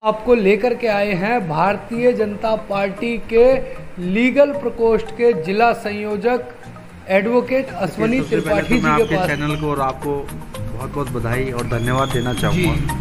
आपको लेकर के आए हैं भारतीय जनता पार्टी के लीगल प्रकोष्ठ के जिला संयोजक एडवोकेट अश्वनी त्रिपाठी जी के पास। चैनल को और आपको बहुत बहुत बधाई और धन्यवाद देना चाहूँगा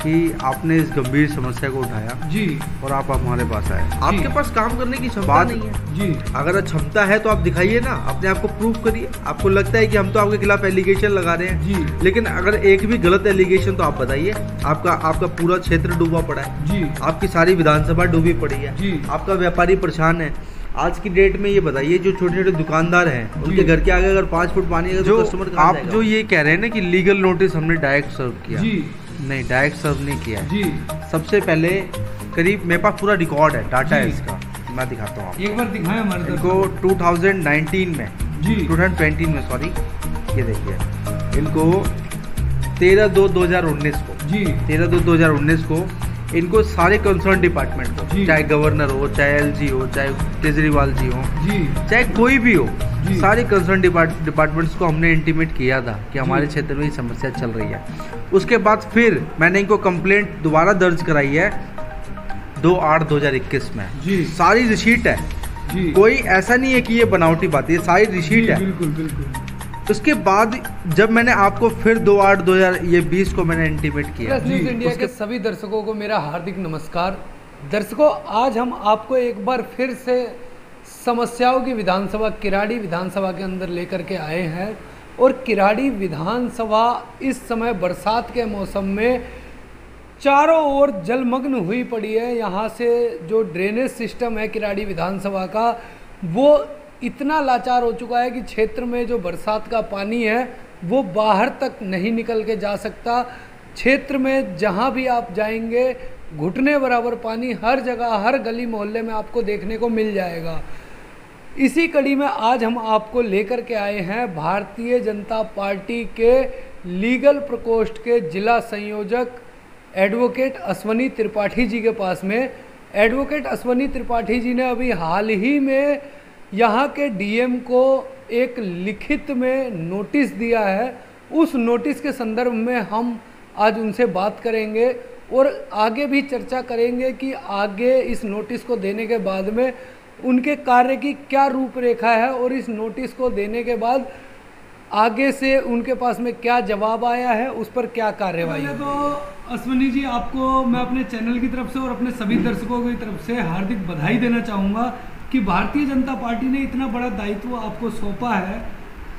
कि आपने इस गंभीर समस्या को उठाया जी और आप हमारे पास आए। आपके पास काम करने की क्षमता नहीं है जी। अगर क्षमता है तो आप दिखाइए ना, अपने आप को प्रूव करिए। आपको लगता है कि हम तो आपके खिलाफ एलिगेशन लगा रहे हैं जी, लेकिन अगर एक भी गलत एलिगेशन तो आप बताइए। आपका पूरा क्षेत्र डूबा पड़ा है जी, आपकी सारी विधानसभा डूबी पड़ी है जी, आपका व्यापारी परेशान है। आज की डेट में ये बताइए, जो छोटे छोटे दुकानदार हैं उनके घर के आगे अगर 5 फुट पानी है तो कस्टमर आप जो ये कह रहे हैं ना कि लीगल नोटिस हमने डायरेक्ट सर्व किया जी, नहीं, डायरेक्ट सर्व नहीं किया जी। सबसे पहले करीब मेरे पास पूरा रिकॉर्ड है, डाटा है इसका, मैं दिखाता हूँ एक बार दिखाएं हमारे इनको 2019 में जी 2020 में सॉरी, ये देखिए इनको 13/2/2019 को जी 13/2/2019 को इनको सारे कंसर्न डिपार्टमेंट को, जी, चाहे गवर्नर हो, चाहे एलजी हो, चाहे केजरीवाल जी हो, जी, चाहे कोई भी हो, जी, सारे कंसर्न डिपार्टमेंट्स को हमने इंटीमेट किया था कि हमारे क्षेत्र में ये समस्या चल रही है। उसके बाद फिर मैंने इनको कंप्लेंट दोबारा दर्ज कराई है 2/8/2021 में जी, सारी रिसीट है जी। कोई ऐसा नहीं है कि ये बनावटी बात है, ये सारी रिसीट है। बिल्कुल बिल्कुल। उसके बाद जब मैंने आपको फिर 2/8/2020 को मैंने इंटीमेट किया। न्यूज़ इंडिया के सभी दर्शकों को मेरा हार्दिक नमस्कार। दर्शकों, आज हम आपको एक बार फिर से समस्याओं की विधानसभा किराड़ी विधानसभा के अंदर लेकर के आए हैं। और किराड़ी विधानसभा इस समय बरसात के मौसम में चारों ओर जलमग्न हुई पड़ी है। यहाँ से जो ड्रेनेज सिस्टम है किराड़ी विधानसभा का, वो इतना लाचार हो चुका है कि क्षेत्र में जो बरसात का पानी है वो बाहर तक नहीं निकल के जा सकता। क्षेत्र में जहाँ भी आप जाएंगे घुटने बराबर पानी हर जगह, हर गली मोहल्ले में आपको देखने को मिल जाएगा। इसी कड़ी में आज हम आपको लेकर के आए हैं भारतीय जनता पार्टी के लीगल प्रकोष्ठ के जिला संयोजक एडवोकेट अश्वनी त्रिपाठी जी के पास में। एडवोकेट अश्वनी त्रिपाठी जी ने अभी हाल ही में यहाँ के डीएम को एक लिखित में नोटिस दिया है। उस नोटिस के संदर्भ में हम आज उनसे बात करेंगे और आगे भी चर्चा करेंगे कि आगे इस नोटिस को देने के बाद में उनके कार्य की क्या रूपरेखा है और इस नोटिस को देने के बाद आगे से उनके पास में क्या जवाब आया है, उस पर क्या कार्यवाही है। तो अश्वनी जी, आपको मैं अपने चैनल की तरफ से और अपने सभी दर्शकों की तरफ से हार्दिक बधाई देना चाहूँगा कि भारतीय जनता पार्टी ने इतना बड़ा दायित्व आपको सौंपा है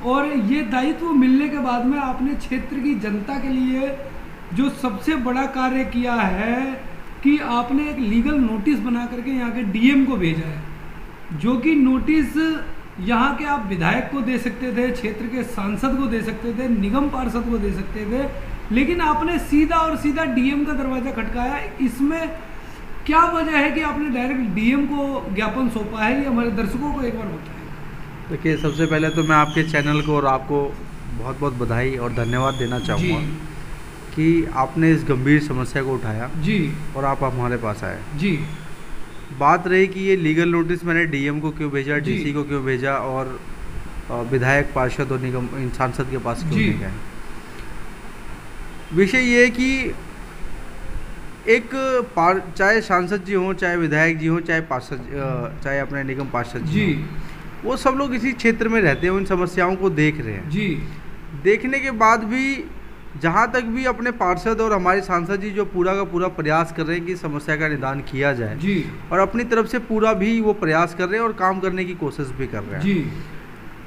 और ये दायित्व मिलने के बाद में आपने क्षेत्र की जनता के लिए जो सबसे बड़ा कार्य किया है कि आपने एक लीगल नोटिस बना करके यहाँ के डीएम को भेजा है, जो कि नोटिस यहाँ के आप विधायक को दे सकते थे, क्षेत्र के सांसद को दे सकते थे, निगम पार्षद को दे सकते थे, लेकिन आपने सीधा और सीधा डीएम का दरवाज़ा खटकाया। इसमें क्या वजह है कि आपने डायरेक्ट डीएम को ज्ञापन सौंपा है, ये हमारे दर्शकों को एक बार बताएं। देखिए, सबसे पहले तो मैं आपके चैनल को और आपको बहुत बहुत बधाई और धन्यवाद देना चाहूँगा कि आपने इस गंभीर समस्या को उठाया जी और आप हमारे पास आए जी। बात रही कि ये लीगल नोटिस मैंने डीएम को क्यों भेजा, डीसी को क्यों भेजा और विधायक, पार्षद और निगम सांसद के पास क्यों नहीं गए। विषय ये है कि एक चाहे सांसद जी हों, चाहे विधायक जी हों, चाहे पार्षद, चाहे अपने निगम पार्षद जी, वो सब लोग इसी क्षेत्र में रहते हैं, उन समस्याओं को देख रहे हैं जी। देखने के बाद भी जहाँ तक भी अपने पार्षद और हमारे सांसद जी जो पूरा का पूरा प्रयास कर रहे हैं कि समस्या का निदान किया जाए जी, और अपनी तरफ से पूरा भी वो प्रयास कर रहे हैं और काम करने की कोशिश भी कर रहे हैं जी।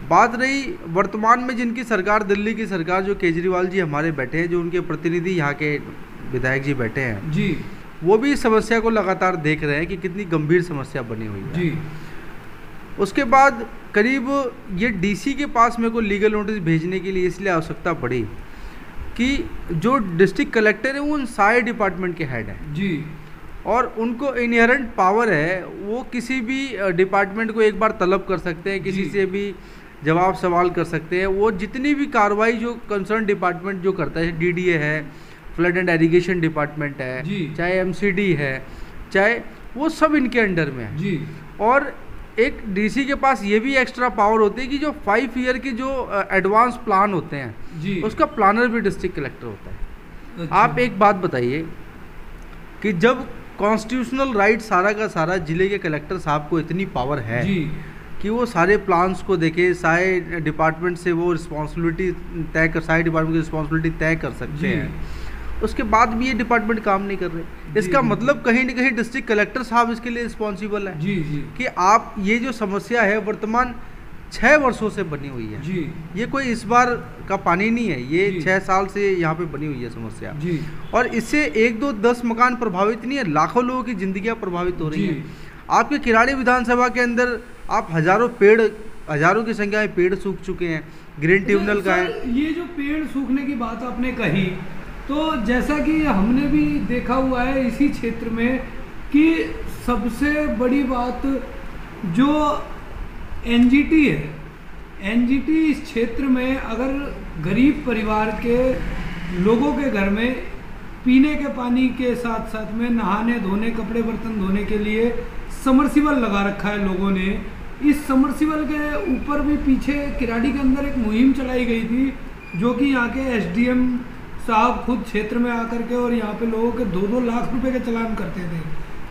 बात रही वर्तमान में जिनकी सरकार, दिल्ली की सरकार, जो केजरीवाल जी हमारे बैठे हैं, जो उनके प्रतिनिधि यहाँ के विधायक जी बैठे हैं जी, वो भी इस समस्या को लगातार देख रहे हैं कि कितनी गंभीर समस्या बनी हुई है जी। उसके बाद करीब ये डीसी के पास मेरे को लीगल नोटिस भेजने के लिए इसलिए आवश्यकता पड़ी कि जो डिस्ट्रिक्ट कलेक्टर है वो उन सारे डिपार्टमेंट के हेड हैं जी, और उनको इनहेरेंट पावर है, वो किसी भी डिपार्टमेंट को एक बार तलब कर सकते हैं, किसी से भी जवाब सवाल कर सकते हैं। वो जितनी भी कार्रवाई जो कंसर्न डिपार्टमेंट जो करता है, डीडीए है, फ्लड एंड एरीगेशन डिपार्टमेंट है, चाहे एमसीडी है, चाहे वो सब इनके अंडर में है जी। और एक डीसी के पास ये भी एक्स्ट्रा पावर होती है कि जो 5 ईयर के जो एडवांस प्लान होते हैं जी, उसका प्लानर भी डिस्ट्रिक्ट कलेक्टर होता है। अच्छा। आप एक बात बताइए कि जब कॉन्स्टिट्यूशनल राइट सारा का सारा जिले के कलेक्टर साहब को इतनी पावर है कि वो सारे प्लान्स को देखे, सारे डिपार्टमेंट से वो रिस्पॉन्सिबिलिटी तय कर, सारे डिपार्टमेंट की रिस्पॉन्सिबिलिटी तय कर सकते हैं, उसके बाद भी ये डिपार्टमेंट काम नहीं कर रहे। इसका मतलब कहीं ना कहीं डिस्ट्रिक्ट कलेक्टर साहब इसके लिए रिस्पॉन्सिबल है कि आप ये जो समस्या है वर्तमान 6 वर्षों से बनी हुई है, ये कोई इस बार का पानी नहीं है, ये 6 साल से यहाँ पे बनी हुई है समस्या। और इससे 1, 2, 10 मकान प्रभावित नहीं है, लाखों लोगों की जिंदगियाँ प्रभावित हो रही हैं। आपके किराड़ी विधानसभा के अंदर आप हजारों की संख्या में पेड़ सूख चुके हैं, ग्रीन ट्रिब्यूनल का है। ये जो पेड़ सूखने की बात आपने कही, तो जैसा कि हमने भी देखा हुआ है इसी क्षेत्र में कि सबसे बड़ी बात जो एनजीटी है, एनजीटी इस क्षेत्र में अगर गरीब परिवार के लोगों के घर में पीने के पानी के साथ साथ में नहाने धोने, कपड़े बर्तन धोने के लिए समरसिबल लगा रखा है लोगों ने। इस समरसिबल के ऊपर भी पीछे किराड़ी के अंदर एक मुहिम चलाई गई थी, जो कि यहाँ के एसडीएम साहब खुद क्षेत्र में आकर के और यहाँ पे लोगों के 2-2 लाख रुपए के चालान करते थे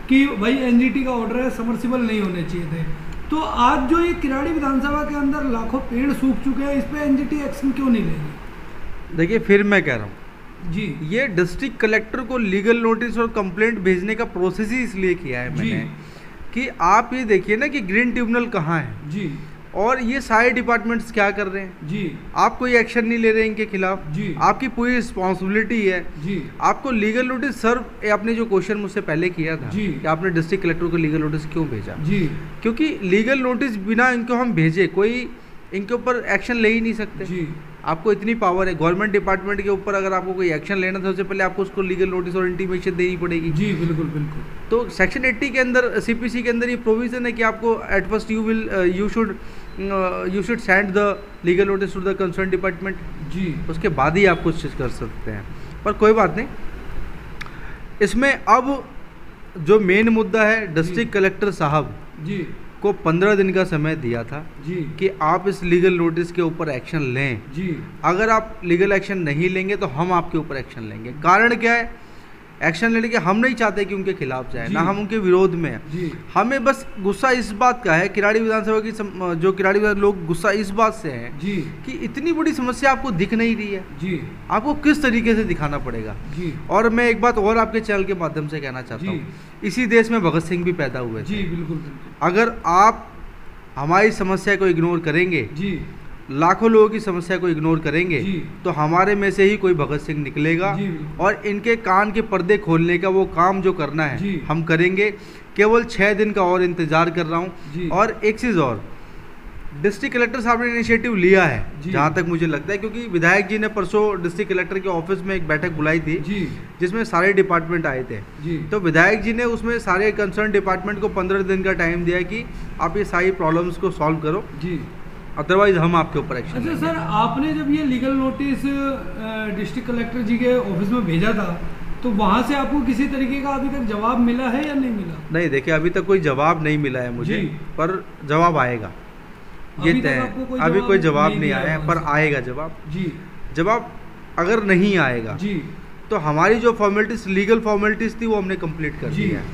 कि भाई एनजीटी का ऑर्डर है, समरसिबल नहीं होने चाहिए थे। तो आज जो ये किराड़ी विधानसभा के अंदर लाखों पेड़ सूख चुके हैं, इस पे एनजीटी एक्शन क्यों नहीं लेगी? देखिए फिर मैं कह रहा हूँ जी, ये डिस्ट्रिक्ट कलेक्टर को लीगल नोटिस और कंप्लेंट भेजने का प्रोसेस ही इसलिए किया है मैंने कि आप ये देखिए ना कि ग्रीन ट्रिब्यूनल कहाँ है जी, और ये सारे डिपार्टमेंट्स क्या कर रहे हैं जी, आप कोई एक्शन नहीं ले रहे इनके खिलाफ जी, आपकी पूरी रिस्पॉन्सिबिलिटी है जी, आपको लीगल नोटिस सर्व। आपने जो क्वेश्चन मुझसे पहले किया था जी, कि आपने डिस्ट्रिक्ट कलेक्टर को लीगल नोटिस क्यों भेजा जी, क्योंकि लीगल नोटिस बिना इनको हम भेजे कोई इनके ऊपर एक्शन ले ही नहीं सकते जी। आपको इतनी पावर है, गवर्नमेंट डिपार्टमेंट के ऊपर अगर आपको कोई एक्शन लेना था सबसे पहले आपको उसको लीगल नोटिस और इंटीमेशन देनी पड़ेगी जी। बिल्कुल बिल्कुल। तो सेक्शन 80 के अंदर सीपीसी के अंदर ये प्रोविजन है कि आपको at first you should send the legal notice to the concern department जी, उसके बाद ही आप कुछ कर सकते हैं। पर कोई बात नहीं, इसमें अब जो मेन मुद्दा है, डिस्ट्रिक्ट कलेक्टर साहब जी को 15 दिन का समय दिया था जी कि आप इस लीगल नोटिस के ऊपर एक्शन लें जी। अगर आप लीगल एक्शन नहीं लेंगे तो हम आपके ऊपर एक्शन लेंगे। कारण क्या है एक्शन लेने के? हम नहीं चाहते कि उनके खिलाफ जाए, ना हम उनके विरोध में हैं। हमें बस गुस्सा इस बात का है, किराड़ी विधानसभा की जो किराड़ी विधान लोग गुस्सा इस बात से हैं जी कि इतनी बड़ी समस्या आपको दिख नहीं रही है जी, आपको किस तरीके से दिखाना पड़ेगा जी। और मैं एक बात और आपके चैनल के माध्यम से कहना चाहता हूँ, इसी देश में भगत सिंह भी पैदा हुए थे जी। बिल्कुल। अगर आप हमारी समस्या को इग्नोर करेंगे जी, लाखों लोगों की समस्या को इग्नोर करेंगे तो हमारे में से ही कोई भगत सिंह निकलेगा और इनके कान के पर्दे खोलने का वो काम जो करना है हम करेंगे। केवल 6 दिन का और इंतजार कर रहा हूँ। और एक चीज़ और, डिस्ट्रिक्ट कलेक्टर साहब ने इनिशिएटिव लिया है जहाँ तक मुझे लगता है, क्योंकि विधायक जी ने परसों डिस्ट्रिक्ट कलेक्टर के ऑफिस में एक बैठक बुलाई थी जिसमें सारे डिपार्टमेंट आए थे तो विधायक जी ने उसमें सारे कंसर्न डिपार्टमेंट को 15 दिन का टाइम दिया कि आप ये सारी प्रॉब्लम्स को सॉल्व करो जी, अदरवाइज हम आपके ऊपर एक्शन। अच्छा सर, आपने जब ये लीगल नोटिस डिस्ट्रिक्ट कलेक्टर जी के ऑफिस में भेजा था तो वहाँ से आपको किसी तरीके का अभी तक जवाब मिला है या नहीं मिला? नहीं, देखिए अभी तक कोई जवाब नहीं मिला है मुझे, पर जवाब आएगा, ये तय है। अभी कोई जवाब नहीं आया है, पर आएगा जवाब जी। जवाब अगर नहीं आएगा जी तो हमारी जो फॉर्मेलिटीज, लीगल फॉर्मेलिटीज थी वो हमने कंप्लीट कर दी है।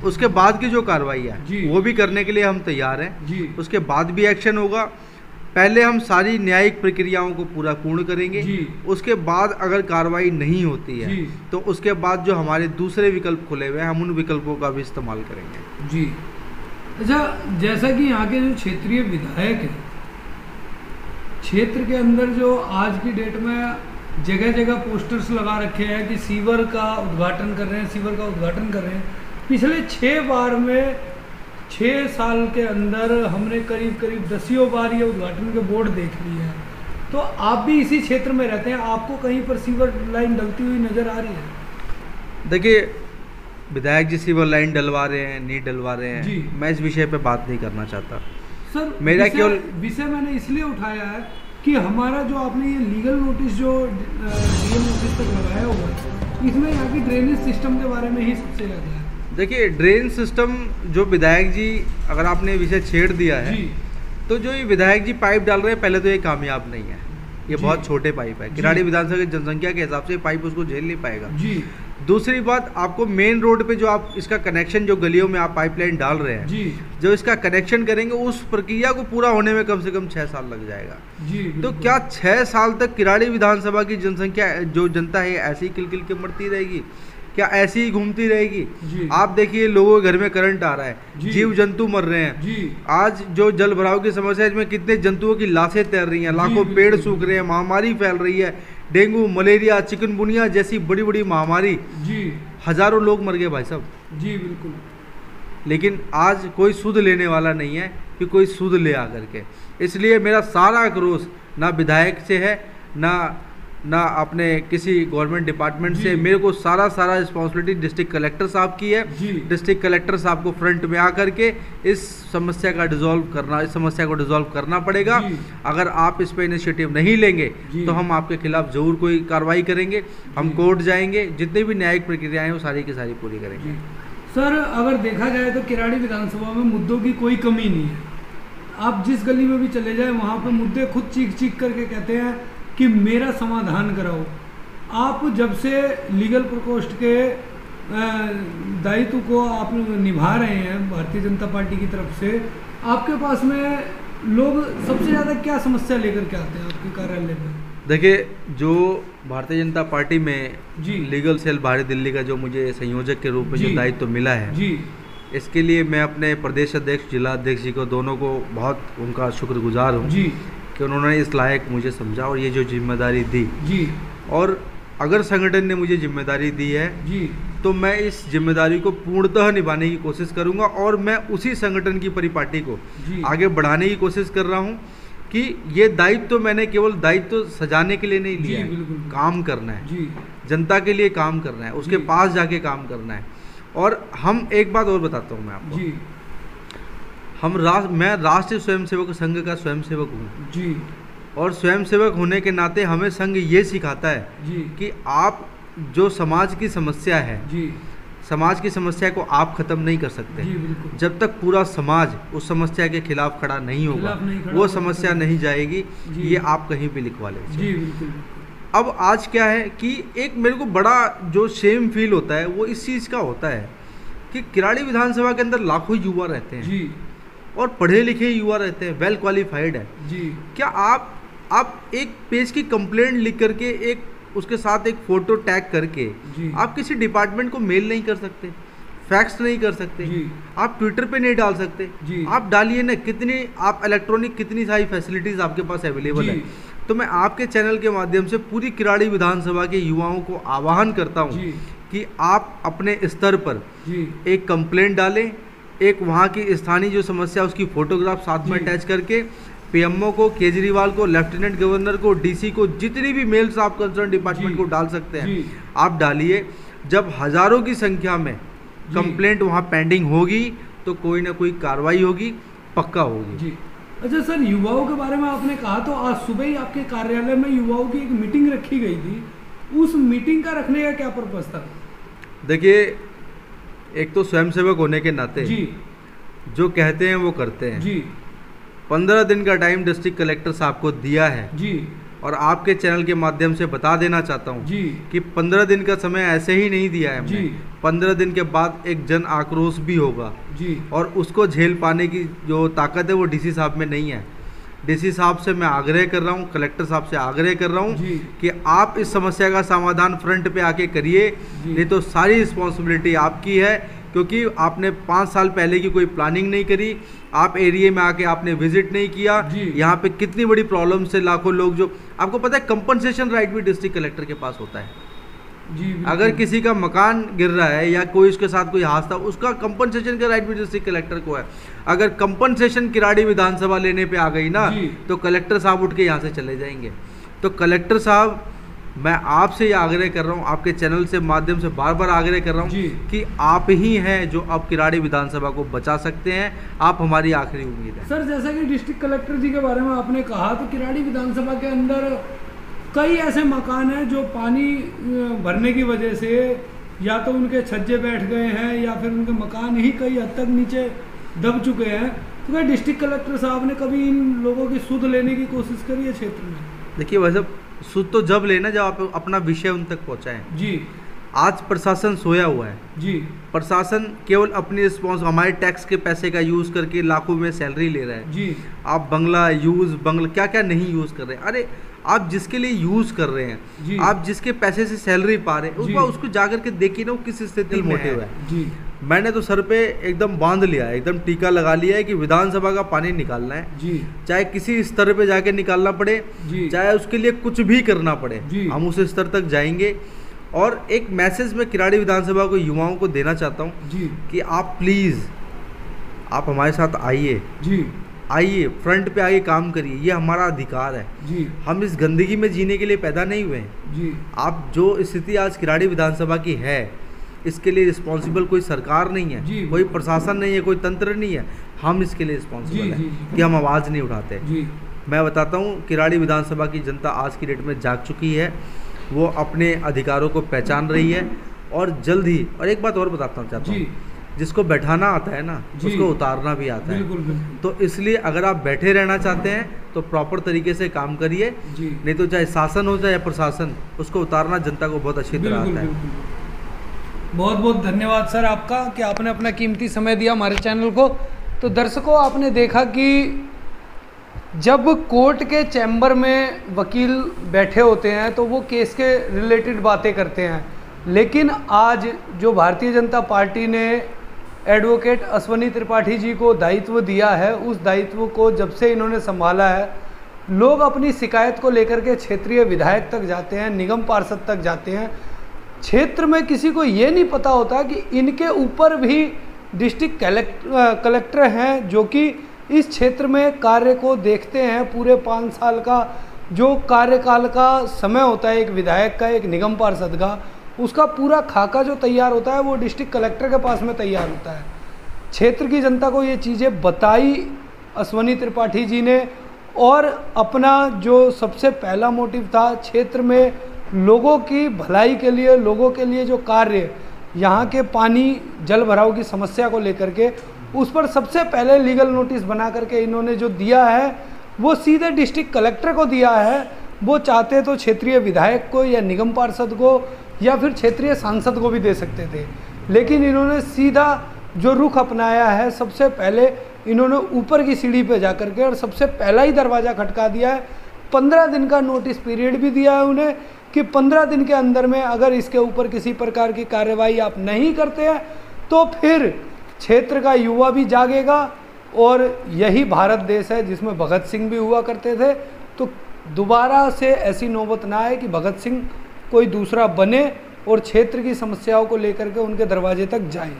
उसके बाद की जो कार्रवाई है वो भी करने के लिए हम तैयार हैं जी। उसके बाद भी एक्शन होगा। पहले हम सारी न्यायिक प्रक्रियाओं को पूर्ण करेंगे जी। उसके बाद अगर कार्रवाई नहीं होती है तो उसके बाद जो हमारे दूसरे विकल्प खुले हुए हैं हम उन विकल्पों का भी इस्तेमाल करेंगे जी। अच्छा, जैसा कि यहाँ के जो क्षेत्रीय विधायक हैं, क्षेत्र के अंदर जो आज की डेट में जगह जगह पोस्टर्स लगा रखे हैं कि सीवर का उद्घाटन कर रहे हैं, सीवर का उद्घाटन कर रहे हैं। पिछले 6 बार में 6 साल के अंदर हमने करीब 10 बार ये उद्घाटन के बोर्ड देख लिए हैं। तो आप भी इसी क्षेत्र में रहते हैं, आपको कहीं पर सीवर लाइन डलती हुई नज़र आ रही है? देखिए, विधायक जी सीवर लाइन डलवा रहे हैं, नहीं डलवा रहे हैं, मैं इस विषय पे बात नहीं करना चाहता सर। मेरा केवल विषय मैंने इसलिए उठाया है कि हमारा जो आपने ये लीगल नोटिस जो डीएम नोटिस तक लगाया हुआ है, इसमें यहाँ की ड्रेनेज सिस्टम के बारे में ही सबसे ज़्यादा है। देखिए, ड्रेन सिस्टम जो विधायक जी, अगर आपने विषय छेड़ दिया है तो जो ये विधायक जी पाइप डाल रहे हैं, पहले तो ये कामयाब नहीं है, ये बहुत छोटे पाइप है। किराड़ी विधानसभा की जनसंख्या के हिसाब से पाइप उसको झेल नहीं पाएगा जी। दूसरी बात, आपको मेन रोड पे जो आप इसका कनेक्शन, जो गलियों में आप पाइपलाइन डाल रहे हैं जी, जो इसका कनेक्शन करेंगे, उस प्रक्रिया को पूरा होने में कम से कम 6 साल लग जाएगा। जी, तो क्या 6 साल तक किराड़ी विधानसभा की जनसंख्या, जो जनता है, ऐसी किल किल के मरती रहेगी? क्या ऐसी ही घूमती रहेगी? जी, आप देखिए, लोगों के घर में करंट आ रहा है, जी, जीव जंतु मर रहे हैं। जी, आज जो जल भराव की समस्या है, इसमें कितने जंतुओं की लाशें तैर रही हैं, लाखों जी, पेड़ बिल्कुल, सूख रहे हैं, महामारी फैल रही है, डेंगू, मलेरिया, चिकनगुनिया जैसी बड़ी बड़ी महामारी, जी, हजारों लोग मर गए भाई साहब। जी, बिल्कुल, लेकिन आज कोई सुध लेने वाला नहीं है कि कोई सुध ले आकर के। इसलिए मेरा सारा आक्रोश ना विधायक से है, ना अपने किसी गवर्नमेंट डिपार्टमेंट से, मेरे को सारा रिस्पॉन्सिबिलिटी डिस्ट्रिक्ट कलेक्टर साहब की है। डिस्ट्रिक्ट कलेक्टर साहब को फ्रंट में आकर के इस समस्या को डिसॉल्व करना पड़ेगा। अगर आप इस पे इनिशिएटिव नहीं लेंगे तो हम आपके खिलाफ जरूर कोई कार्रवाई करेंगे, हम कोर्ट जाएंगे, जितनी भी न्यायिक प्रक्रियाएं हैं वो सारी की सारी पूरी करेंगे। सर, अगर देखा जाए तो किराड़ी विधानसभा में मुद्दों की कोई कमी नहीं है। आप जिस गली में भी चले जाए वहाँ पे मुद्दे खुद चीख करके कहते हैं कि मेरा समाधान कराओ। आप जब से लीगल प्रकोष्ठ के दायित्व को आप निभा रहे हैं भारतीय जनता पार्टी की तरफ से, आपके पास में लोग सबसे ज़्यादा क्या समस्या लेकर के आते हैं आपके कार्यालय में? देखिए, जो भारतीय जनता पार्टी में जी, लीगल सेल बाहरी दिल्ली का जो मुझे संयोजक के रूप में जो दायित्व मिला है जी, इसके लिए मैं अपने प्रदेश अध्यक्ष, जिला अध्यक्ष जी को, दोनों को बहुत उनका शुक्रगुजार हूँ जी, कि उन्होंने इस लायक मुझे समझा और ये जो जिम्मेदारी दी। जी, और अगर संगठन ने मुझे जिम्मेदारी दी है जी, तो मैं इस जिम्मेदारी को पूर्णतः निभाने की कोशिश करूंगा और मैं उसी संगठन की परिपाटी को आगे बढ़ाने की कोशिश कर रहा हूं कि ये दायित्व तो मैंने केवल दायित्व सजाने के लिए नहीं लिया है, काम करना है, जी, जनता के लिए काम करना है, उसके पास जाके काम करना है। और हम एक बात और बताता हूँ मैं आपको, जी, मैं राष्ट्रीय स्वयंसेवक संघ का स्वयंसेवक हूँ जी, और स्वयंसेवक होने के नाते हमें संघ ये सिखाता है जी, कि आप जो समाज की समस्या है, जी, समाज की समस्या को आप खत्म नहीं कर सकते। जी, बिल्कुल, जब तक पूरा समाज उस समस्या के खिलाफ खड़ा नहीं होगा वो समस्या नहीं जाएगी। ये आप कहीं भी लिखवा लीजिए। जी, बिल्कुल। अब आज क्या है कि एक मेरे को बड़ा जो शेम फील होता है वो इस चीज़ का होता है कि किराड़ी विधानसभा के अंदर लाखों युवा रहते हैं, जी, और पढ़े लिखे युवा रहते हैं, वेल क्वालिफाइड है। जी, क्या आप एक पेज की कंप्लेंट लिख करके एक उसके साथ एक फोटो टैग करके आप किसी डिपार्टमेंट को मेल नहीं कर सकते, फैक्स नहीं कर सकते, आप ट्विटर पे नहीं डाल सकते? आप डालिए ना, कितनी आप इलेक्ट्रॉनिक कितनी सारी फैसिलिटीज आपके पास अवेलेबल है। तो मैं आपके चैनल के माध्यम से पूरी किराड़ी विधानसभा के युवाओं को आह्वान करता हूँ कि आप अपने स्तर पर एक कंप्लेंट डालें, एक वहाँ की स्थानीय जो समस्या उसकी फोटोग्राफ साथ में अटैच करके पीएमओ को, केजरीवाल को, लेफ्टिनेंट गवर्नर को, डीसी को, जितनी भी मेल्स आप कंसर्न डिपार्टमेंट को डाल सकते हैं आप डालिए। जब हजारों की संख्या में कंप्लेंट वहाँ पेंडिंग होगी तो कोई ना कोई कार्रवाई होगी, पक्का होगी। जी। अच्छा सर, युवाओं के बारे में आपने कहा, तो आज सुबह ही आपके कार्यालय में युवाओं की एक मीटिंग रखी गई थी, उस मीटिंग का रखने का क्या पर्पस था? देखिए, एक तो स्वयंसेवक होने के नाते जो कहते हैं वो करते हैं। 15 दिन का टाइम डिस्ट्रिक्ट कलेक्टर साहब को दिया है और आपके चैनल के माध्यम से बता देना चाहता हूँ कि 15 दिन का समय ऐसे ही नहीं दिया है हमने। 15 दिन के बाद एक जन आक्रोश भी होगा और उसको झेल पाने की जो ताकत है वो डीसी साहब में नहीं है। डीसी साहब से मैं आग्रह कर रहा हूँ, कलेक्टर साहब से आग्रह कर रहा हूँ कि आप इस समस्या का समाधान फ्रंट पे आके करिए, नहीं तो सारी रिस्पॉन्सिबिलिटी आपकी है, क्योंकि आपने 5 साल पहले की कोई प्लानिंग नहीं करी, आप एरिया में आके आपने विजिट नहीं किया। यहाँ पे कितनी बड़ी प्रॉब्लम से लाखों लोग, जो आपको पता है कंपनसेशन राइट भी डिस्ट्रिक्ट कलेक्टर के पास होता है। अगर किसी का मकान गिर रहा है या कोई उसके साथ कोई हादसा, उसका कंपनसेशन का राइट भी डिस्ट्रिक्ट कलेक्टर को है। अगर कंपनसेशन किराड़ी विधानसभा लेने पे आ गई ना तो कलेक्टर साहब उठ के यहाँ से चले जाएंगे। तो कलेक्टर साहब, मैं आपसे ये आग्रह कर रहा हूँ, आपके चैनल से माध्यम से बार बार आग्रह कर रहा हूँ कि आप ही हैं जो अब किराड़ी विधानसभा को बचा सकते हैं। आप हमारी आखिरी उम्मीद है। सर, जैसा कि डिस्ट्रिक्ट कलेक्टर जी के बारे में आपने कहा, तो किराड़ी विधानसभा के अंदर कई ऐसे मकान हैं जो पानी भरने की वजह से या तो उनके छज्जे बैठ गए हैं या फिर उनके मकान ही कई हद तक नीचे दब चुके हैं। तो क्या डिस्ट्रिक्ट कलेक्टर साहब ने कभी इन लोगों की सुध लेने की कोशिश करी है क्षेत्र में? देखिए, वैसे सुध तो जब लेना जब आप अपना विषय उन तक पहुँचाएँ। आज प्रशासन सोया हुआ है जी। प्रशासन केवल अपनी रिस्पॉन्स हमारे टैक्स के पैसे का यूज़ करके लाखों में सैलरी ले रहा है जी। आप बंगला क्या क्या नहीं यूज़ कर रहे हैं। अरे आप जिसके लिए यूज़ कर रहे हैं, आप जिसके पैसे से सैलरी पा रहे हैं, उसको जाकर के देखिए ना वो किस स्थिति में मोटिव है जी। मैंने तो सर पे एकदम बांध लिया है, एकदम टीका लगा लिया है कि विधानसभा का पानी निकालना है जी। चाहे किसी स्तर पे जाके निकालना पड़े जी। चाहे उसके लिए कुछ भी करना पड़े हम उस स्तर तक जाएंगे। और एक मैसेज मैं किराड़ी विधानसभा को युवाओं को देना चाहता हूँ कि आप प्लीज़ आप हमारे साथ आइए जी, आइए फ्रंट पे आइए, काम करिए, ये हमारा अधिकार है जी। हम इस गंदगी में जीने के लिए पैदा नहीं हुए हैं जी। आप जो स्थिति आज किराड़ी विधानसभा की है इसके लिए रिस्पॉन्सिबल कोई सरकार नहीं है जी, कोई प्रशासन नहीं है, कोई तंत्र नहीं है, हम इसके लिए रिस्पॉन्सिबल है कि हम आवाज़ नहीं उठाते जी। मैं बताता हूँ किराड़ी विधानसभा की जनता आज की डेट में जाग चुकी है, वो अपने अधिकारों को पहचान रही है और जल्द ही। और एक बात और बताना चाहता हूँ, जिसको बैठाना आता है ना उसको उतारना भी आता है, तो इसलिए अगर आप बैठे रहना चाहते हैं तो प्रॉपर तरीके से काम करिए, नहीं तो चाहे शासन हो चाहे प्रशासन, उसको उतारना जनता को बहुत अच्छी तरह आता है। बहुत बहुत धन्यवाद सर आपका कि आपने अपना कीमती समय दिया हमारे चैनल को। तो दर्शकों आपने देखा कि जब कोर्ट के चैम्बर में वकील बैठे होते हैं तो वो केस के रिलेटेड बातें करते हैं, लेकिन आज जो भारतीय जनता पार्टी ने एडवोकेट अश्वनी त्रिपाठी जी को दायित्व दिया है, उस दायित्व को जब से इन्होंने संभाला है, लोग अपनी शिकायत को लेकर के क्षेत्रीय विधायक तक जाते हैं, निगम पार्षद तक जाते हैं। क्षेत्र में किसी को ये नहीं पता होता कि इनके ऊपर भी डिस्ट्रिक्ट कलेक्टर हैं जो कि इस क्षेत्र में कार्य को देखते हैं। पूरे 5 साल का जो कार्यकाल का समय होता है एक विधायक का, एक निगम पार्षद का, उसका पूरा खाका जो तैयार होता है वो डिस्ट्रिक्ट कलेक्टर के पास में तैयार होता है। क्षेत्र की जनता को ये चीज़ें बताई अश्वनी त्रिपाठी जी ने, और अपना जो सबसे पहला मोटिव था क्षेत्र में लोगों की भलाई के लिए, लोगों के लिए जो कार्य यहाँ के पानी जल भराव की समस्या को लेकर के, उस पर सबसे पहले लीगल नोटिस बना करके इन्होंने जो दिया है वो सीधे डिस्ट्रिक्ट कलेक्टर को दिया है। वो चाहते तो क्षेत्रीय विधायक को या निगम पार्षद को या फिर क्षेत्रीय सांसद को भी दे सकते थे, लेकिन इन्होंने सीधा जो रुख अपनाया है, सबसे पहले इन्होंने ऊपर की सीढ़ी पे जा करके और सबसे पहला ही दरवाज़ा खटका दिया है। 15 दिन का नोटिस पीरियड भी दिया है उन्हें कि 15 दिन के अंदर में अगर इसके ऊपर किसी प्रकार की कार्रवाई आप नहीं करते हैं तो फिर क्षेत्र का युवा भी जागेगा। और यही भारत देश है जिसमें भगत सिंह भी हुआ करते थे, तो दोबारा से ऐसी नौबत ना आए कि भगत सिंह कोई दूसरा बने और क्षेत्र की समस्याओं को लेकर के उनके दरवाजे तक जाए।